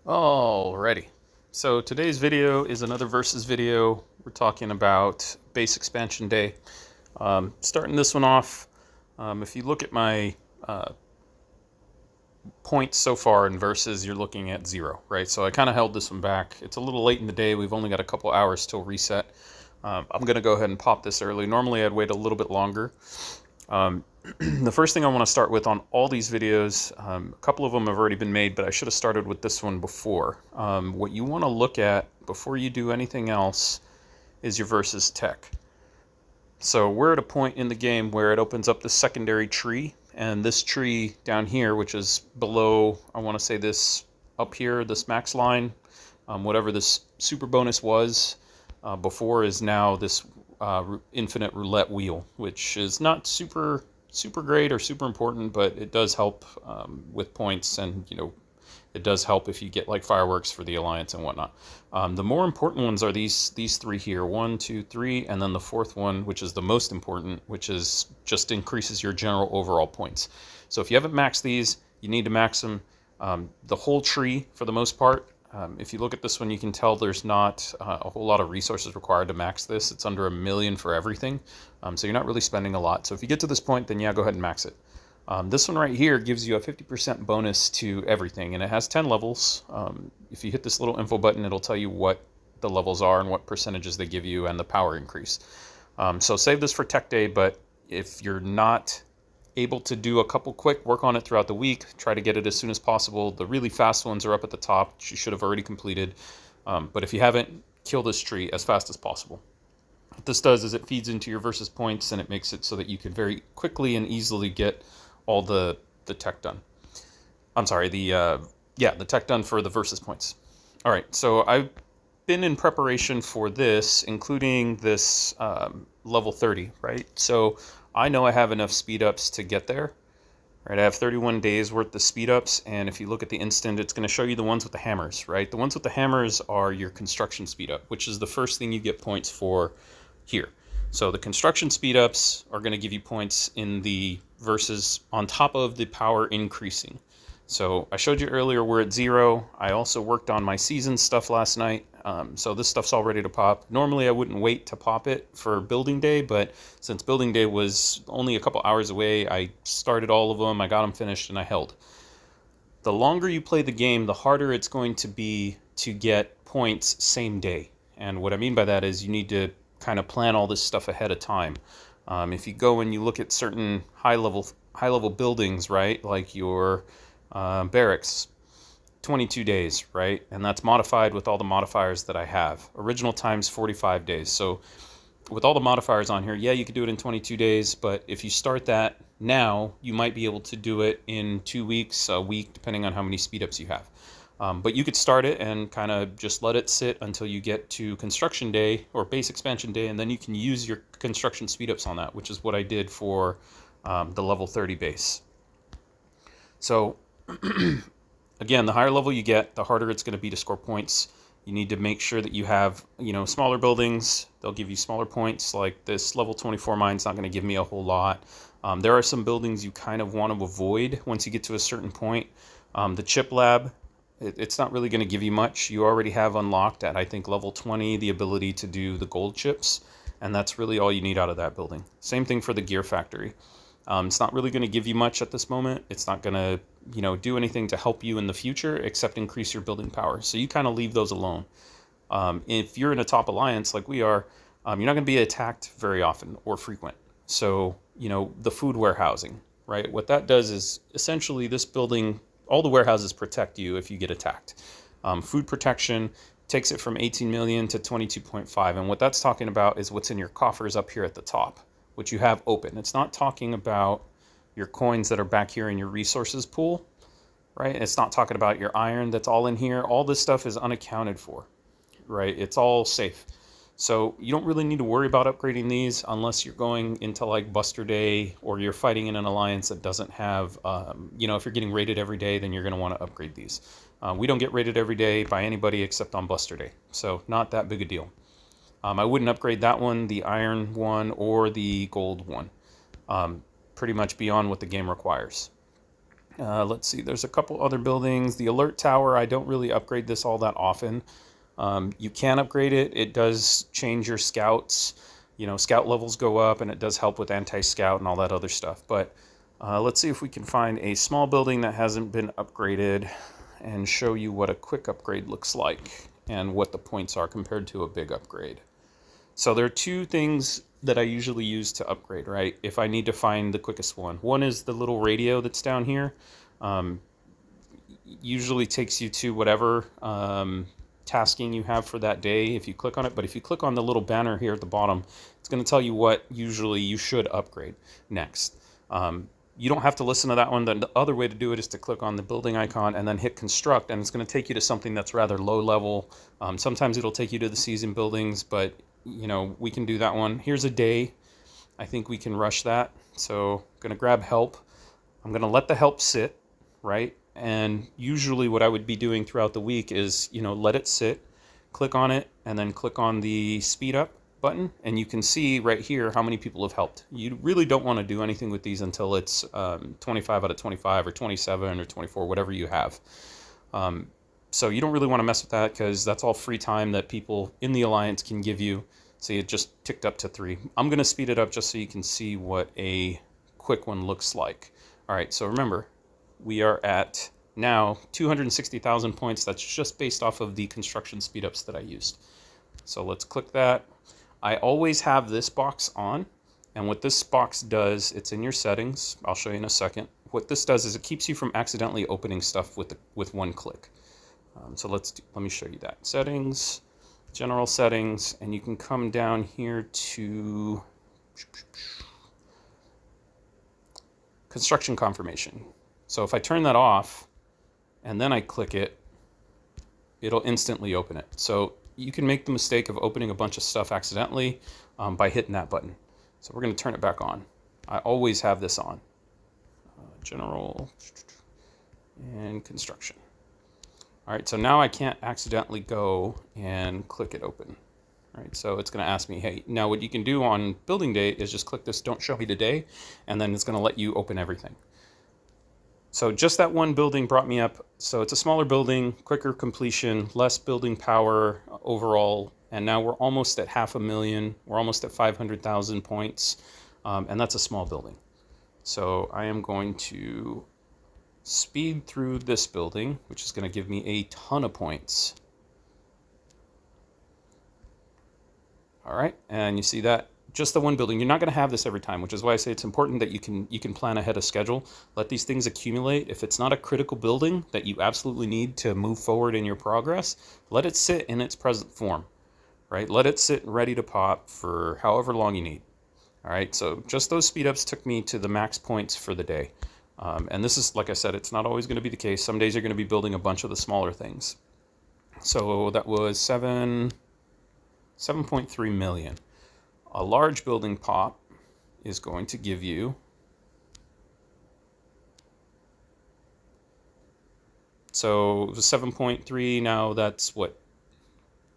Alrighty. So today's video is another versus video. We're talking about base expansion day. Starting this one off, if you look at my points so far in versus, you're looking at 0, right? So I kind of held this one back. It's a little late in the day. We've only got a couple hours till reset. I'm going to go ahead and pop this early. Normally I'd wait a little bit longer. The first thing I want to start with on all these videos, a couple of them have already been made, but I should have started with this one before. What you want to look at before you do anything else is your versus tech. So we're at a point in the game where it opens up the secondary tree, and this tree down here, which is below, I want to say this up here, this max line, whatever this super bonus was before, is now this infinite roulette wheel, which is not super great or super important, but it does help with points, and it does help if you get like fireworks for the alliance and whatnot. The more important ones are these three here, 1, 2, 3, and then the fourth one, which is the most important, which is just increases your general overall points. So if you haven't maxed these, you need to max them. The whole tree for the most part. If you look at this one, you can tell there's not a whole lot of resources required to max this. It's under 1 million for everything, so you're not really spending a lot. So if you get to this point, then yeah, go ahead and max it. This one right here gives you a 50% bonus to everything, and it has 10 levels. If you hit this little info button, it'll tell you what the levels are and what percentages they give you and the power increase. So save this for tech day, but if you're not able to do a couple quick, work on it throughout the week, try to get it as soon as possible. The really fast ones are up at the top, which you should have already completed. But if you haven't, kill this tree as fast as possible. What this does is it feeds into your versus points, and it makes it so that you can very quickly and easily get all the tech done. I'm sorry, the tech done for the versus points. All right, so I've been in preparation for this, including this level 30, right? So I know I have enough speed ups to get there. Right, I have 31 days worth of speed ups, and if you look at the instant, it's going to show you the ones with the hammers, right? The ones with the hammers are your construction speed up, which is the first thing you get points for here. So the construction speed ups are going to give you points in the versus on top of the power increasing. So I showed you earlier we're at 0. I also worked on my season stuff last night. So this stuff's all ready to pop. Normally I wouldn't wait to pop it for building day, but since building day was only a couple hours away, I started all of them, I got them finished, and I held. The longer you play the game, the harder it's going to be to get points same day. And what I mean by that is you need to kind of plan all this stuff ahead of time. If you go and you look at certain high level buildings, right, like your barracks, 22 days, right? And that's modified with all the modifiers that I have. Original time's 45 days. So with all the modifiers on here, yeah, you could do it in 22 days, but if you start that now, you might be able to do it in 2 weeks, a week, depending on how many speed ups you have. But you could start it and kind of just let it sit until you get to construction day or base expansion day, and then you can use your construction speed ups on that, which is what I did for the level 30 base. So again, the higher level you get, the harder it's going to be to score points. You need to make sure that you have, smaller buildings. They'll give you smaller points. Like this level 24 mine's not going to give me a whole lot. There are some buildings you kind of want to avoid once you get to a certain point. The chip lab, it's not really going to give you much. You already have unlocked at, I think, level 20 the ability to do the gold chips, and that's really all you need out of that building. Same thing for the gear factory. It's not really going to give you much at this moment. It's not going to, do anything to help you in the future except increase your building power. So you kind of leave those alone. If you're in a top alliance like we are, you're not going to be attacked very often or frequent. So, the food warehousing, right? What that does is essentially this building, all the warehouses protect you if you get attacked. Food protection takes it from 18 million to 22.5. And what that's talking about is what's in your coffers up here at the top, which you have open. It's not talking about your coins that are back here in your resources pool, right? It's not talking about your iron that's all in here. All this stuff is unaccounted for, right? It's all safe. So you don't really need to worry about upgrading these unless you're going into like Buster Day or you're fighting in an alliance that doesn't have, if you're getting raided every day, then you're going to want to upgrade these. We don't get raided every day by anybody except on Buster Day. So not that big a deal. I wouldn't upgrade that one, the iron one, or the gold one. Pretty much beyond what the game requires. Let's see, there's a couple other buildings. The alert tower, I don't really upgrade this all that often. You can upgrade it. It does change your scouts. You know, scout levels go up, and it does help with anti-scout and all that other stuff. But let's see if we can find a small building that hasn't been upgraded and show you what a quick upgrade looks like and what the points are compared to a big upgrade. So there are two things that I usually use to upgrade, right? If I need to find the quickest one. One is the little radio that's down here. Um, Usually takes you to whatever tasking you have for that day if you click on it. But if you click on the little banner here at the bottom, it's going to tell you what usually you should upgrade next. You don't have to listen to that one. The other way to do it is to click on the building icon and then hit construct, and it's going to take you to something that's rather low level. Sometimes it'll take you to the season buildings, but you know, we can do that one. Here's a day. I think we can rush that. So I'm going to grab help. I'm going to let the help sit, right? And usually what I would be doing throughout the week is, you know, let it sit, click on it, and then click on the speed up button, and you can see right here how many people have helped. You really don't want to do anything with these until it's 25 out of 25 or 27 or 24, whatever you have. So you don't really want to mess with that because that's all free time that people in the Alliance can give you. See, it just ticked up to 3. I'm going to speed it up just so you can see what a quick one looks like. All right, so remember, we are at now 260,000 points. That's just based off of the construction speedups that I used. So let's click that. I always have this box on, and what this box does, it's in your settings. I'll show you in a second. What this does is it keeps you from accidentally opening stuff with one click. So let me show you that. Settings, general settings, and you can come down here to construction confirmation. So if I turn that off and then I click it, it'll instantly open it. So you can make the mistake of opening a bunch of stuff accidentally by hitting that button. So we're going to turn it back on. I always have this on. General and construction. All right, so now I can't accidentally go and click it open. All right, so it's going to ask me, hey, now what you can do on building day is just click this don't show me today, and then it's going to let you open everything. So just that one building brought me up. So it's a smaller building, quicker completion, less building power overall, and now we're almost at 500,000. We're almost at 500,000 points, and that's a small building. So I am going to speed through this building, which is going to give me a ton of points. All right, and you see that? Just the one building. You're not going to have this every time, which is why I say it's important that you can plan ahead of schedule. Let these things accumulate. If it's not a critical building that you absolutely need to move forward in your progress, let it sit in its present form, right? Let it sit ready to pop for however long you need. All right, so just those speed ups took me to the max points for the day. And this is, like I said, it's not always going to be the case. Some days you're going to be building a bunch of the smaller things. So that was 7.3 million. A large building pop is going to give you, so it was 7.3, now that's what,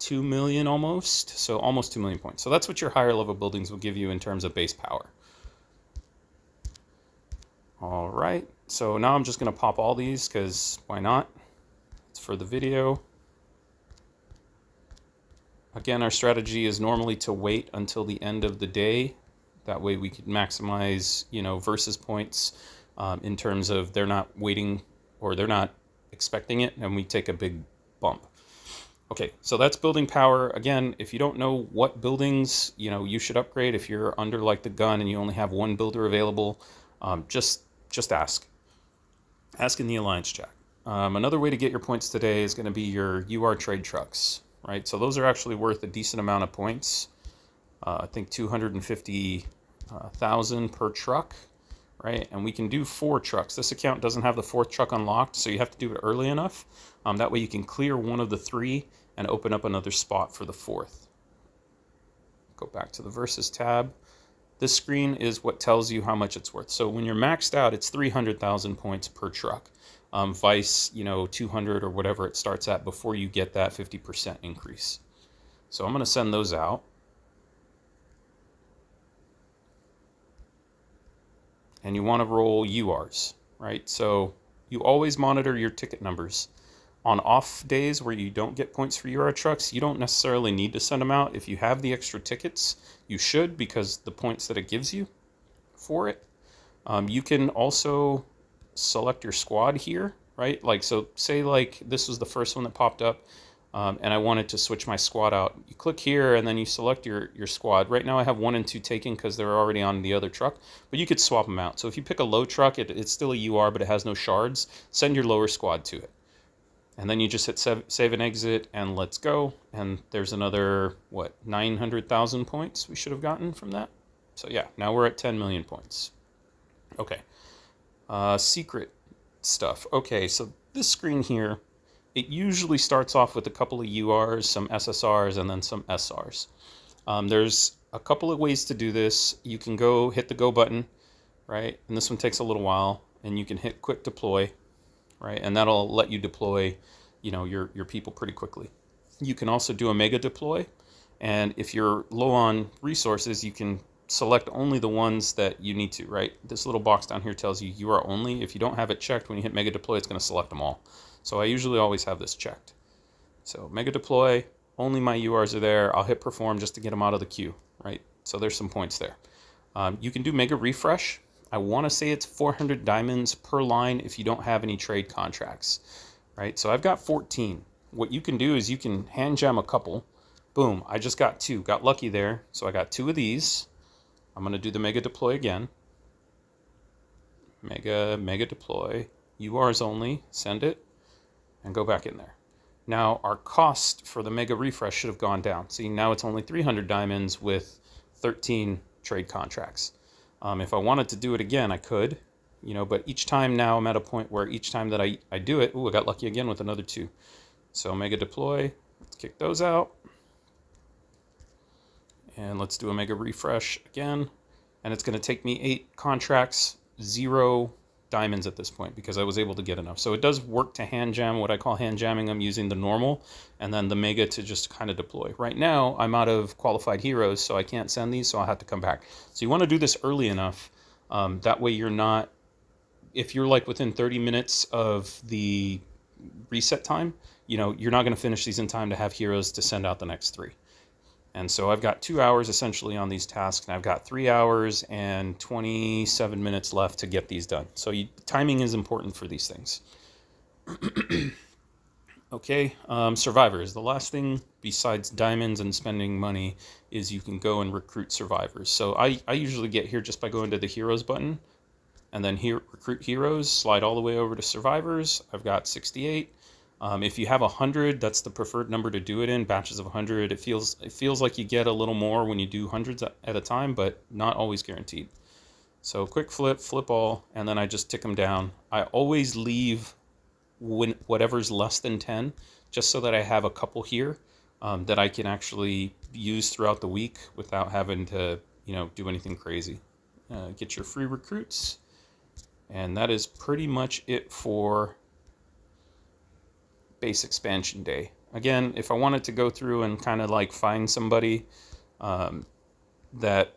2 million almost? So almost 2 million points. So that's what your higher level buildings will give you in terms of base power. All right, so now I'm just going to pop all these because why not? It's for the video. Again, our strategy is normally to wait until the end of the day. That way we can maximize, you know, versus points in terms of they're not waiting or they're not expecting it, and we take a big bump. Okay, so that's building power. Again, if you don't know what buildings, you know, you should upgrade, if you're under like the gun and you only have one builder available, just ask. Ask in the Alliance chat. Another way to get your points today is going to be your UR trade trucks. Right, so those are actually worth a decent amount of points. I think 250,000 per truck, right? And we can do 4 trucks. This account doesn't have the 4th truck unlocked, so you have to do it early enough. That way you can clear one of the 3 and open up another spot for the 4th. Go back to the Versus tab. This screen is what tells you how much it's worth. So when you're maxed out, it's 300,000 points per truck. Vice, you know, 200 or whatever it starts at before you get that 50% increase. So I'm going to send those out. And you want to roll URs, right? So You always monitor your ticket numbers. On off days where you don't get points for Euro trucks, you don't necessarily need to send them out. If you have the extra tickets, you should, because the points that it gives you for it. You can also select your squad here, right? Like, so say like this was the first one that popped up, and I wanted to switch my squad out. You click here and then you select your squad. Right now I have 1 and 2 taken because they're already on the other truck, but you could swap them out. So if you pick a low truck, it's still a UR, but it has no shards. Send your lower squad to it. And then you just hit save and exit and let's go. And there's another, what, 900,000 points we should have gotten from that. So yeah, now we're at 10 million points. Okay, secret stuff. Okay, so this screen here, it usually starts off with a couple of URs, some SSRs, and then some SRs. There's a couple of ways to do this. You can go hit the go button, right? And this one takes a little while, and you can hit quick deploy, right? And that'll let you deploy, your people pretty quickly. You can also do a mega deploy, and if you're low on resources, you can select only the ones that you need to, right? This little box down here tells you you are only. If you don't have it checked, when you hit mega deploy, it's going to select them all. So I usually always have this checked. So mega deploy, only my URs are there. I'll hit perform just to get them out of the queue, right? So there's some points there. You can do mega refresh. I want to say it's 400 diamonds per line if you don't have any trade contracts, right? So I've got 14. What you can do is you can hand jam a couple. Boom, I just got 2. Got lucky there. So I got 2 of these. I'm going to do the mega deploy again. Mega deploy. URs only. Send it. And go back in there. Now our cost for the mega refresh should have gone down. See, now it's only 300 diamonds with 13 trade contracts. If I wanted to do it again, I could, but each time now I'm at a point where each time that I do it, I got lucky again with another 2. So mega deploy, let's kick those out. And let's do a mega refresh again. And it's going to take me 8 contracts, 0 diamonds at this point because I was able to get enough. So it does work to hand jam. What I call hand jamming, I'm using the normal and then the mega to just kind of deploy. Right now I'm out of qualified heroes, so I can't send these, so I'll have to come back. So you want to do this early enough, that way you're not, if you're like within 30 minutes of the reset time, you're not going to finish these in time to have heroes to send out the next 3. And so I've got 2 hours essentially on these tasks, and I've got 3 hours and 27 minutes left to get these done. So timing is important for these things. Okay, survivors. The last thing besides diamonds and spending money is you can go and recruit survivors. So I usually get here just by going to the heroes button, and then here recruit heroes, slide all the way over to survivors. I've got 68. If you have 100, that's the preferred number to do it in, batches of 100. It feels like you get a little more when you do hundreds at a time, but not always guaranteed. So quick flip all, and then I just tick them down. I always leave whatever's less than 10, just so that I have a couple here that I can actually use throughout the week without having to, do anything crazy. Get your free recruits, and that is pretty much it for base expansion day. Again, if I wanted to go through and kind of like find somebody that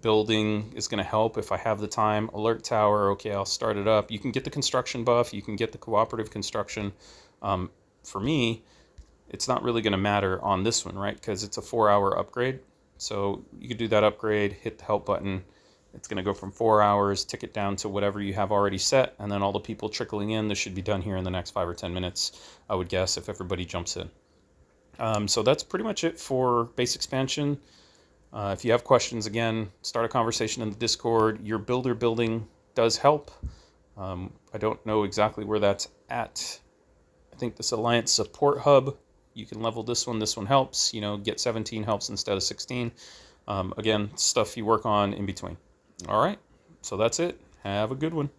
building is going to help if I have the time. Alert tower, okay, I'll start it up. You can get the construction buff, you can get the cooperative construction. For me, it's not really going to matter on this one, right? Because it's a 4-hour upgrade. So you could do that upgrade, hit the help button. It's going to go from 4 hours, tick it down to whatever you have already set, and then all the people trickling in, this should be done here in the next 5 or 10 minutes, I would guess, if everybody jumps in. So that's pretty much it for base expansion. If you have questions, again, start a conversation in the Discord. Your builder building does help. I don't know exactly where that's at. I think this Alliance Support Hub, you can level this one helps. Get 17 helps instead of 16. Again, stuff you work on in between. All right, so that's it. Have a good one.